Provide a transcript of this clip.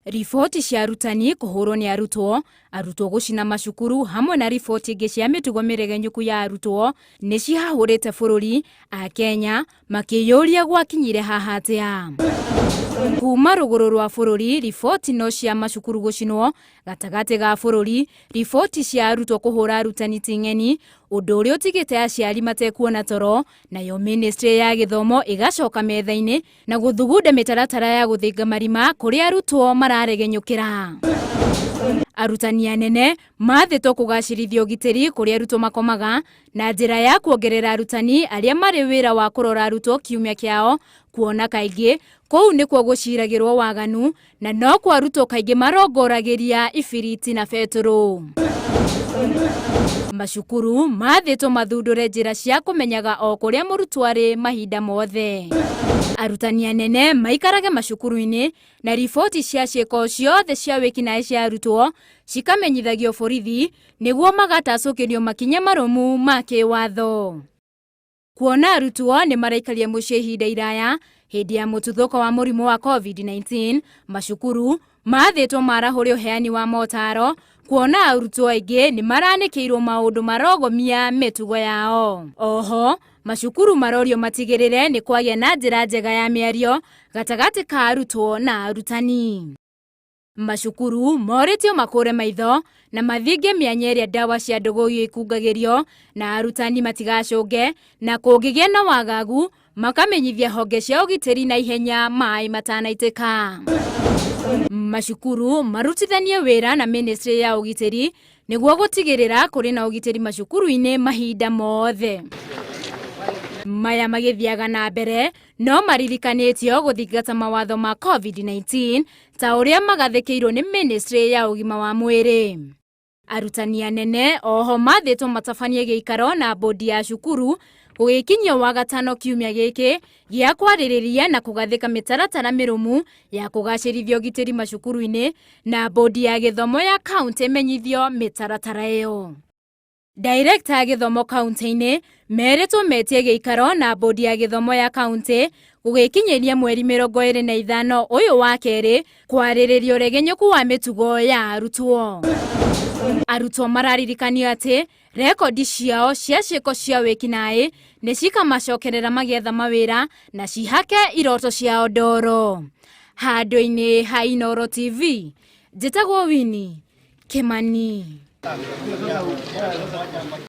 Riboti cia arutani kuhurwo ni arutwo gucina macukuru hamwe na riboti ingi cia mitugo miregenyuku ya arutwo ni cihahurite bururi a Kenya makiyuria gwakinyire haha atia. Kuma ruguru rwa bururi, riboti no cia macukuru gucinwo, gatagati ga bururi, riboti cia arutwo kuhura arutani ting'eni, undu uria utigite aciari matekuona toro, nayo ministry ya githomo igacoka metha-ini na guthugunda mitaratara ya guthinga marima kuri arutwo mararegenyukira. Arutani anene mathitwo kugacirithia ugitiri kuri arutwo makomaga na njira ya kuongerera arutani aria mari wira wa kurora arutwo kiumia kiao, kuona kaingi kou nikuo guciragirwo waganu na no kwa arutwo kaingi marongoragiria ibiriti na beturu. Macukuru mathitwo mathundure njira cia kumenyaga o kuria murutwo ari mahinda mothe. Arutani anene maikarage macukuru-ini na riboti cia ciiko ciothe cia wikinae cia arutwo cikamenyithagio borithi niguo magatacukirio makinya marumu ma kiwatho. Kuona arutwo ni maraikaria mucii ihinda iraya hindi ya mututhuko wa murimu wa COVID-19, macukuru mathitwo marahuri uheani wa motaro, kuona arutwo aingi ni maranikiirwo maundu marogomia mitugo yao. Oho macukuru marorio matigirire ni kwagia na njira njega ya miario gatagati ka arutwo na arutani. Macukuru moritio makure maitho na mathinge mianya iria dawa cia ndogoyo ikungagirio na arutani matigacunge, na kungigia na wagagu makamenyithia honge cia ugitiri na ihenya mai matanaitika. Macukuru marutithanie wira na ministry ya ugitiri niguo gutigirira kuri na ugitiri macukuru-ini mahinda mothe. Maya magithiaga na mbere no maririkanitio guthingata mawatho ma COVID-19 ta uria magathikirwo ni ministry ya ugima wa mwiri. Arutani anene oho mathitwo matabanie giikaro na bodi ya cukuru gugikinyio wa gatano kiumia giki gia kwaririria na kugathika mitaratara mirumu ya kugacirithia ugitiri macukuru-ini na bodi ya githomo ya county menyithio mitaratara iyo. Director ya githomo county-ini meritwo metie giikaro na bodi ya githomo ya county gugikinyiria mweri 25 uyu wa keri kwaririria uregenyuku wa mitugo ya arutwo. Arutwo mararirikanio ati rekodi ciao cia ciiko cia wikinae ni cikamacokerera magietha mawira na cihake iroto ciao ndoro. Handu-ini ha Inooro TV, njitagwo Winnie Kimani.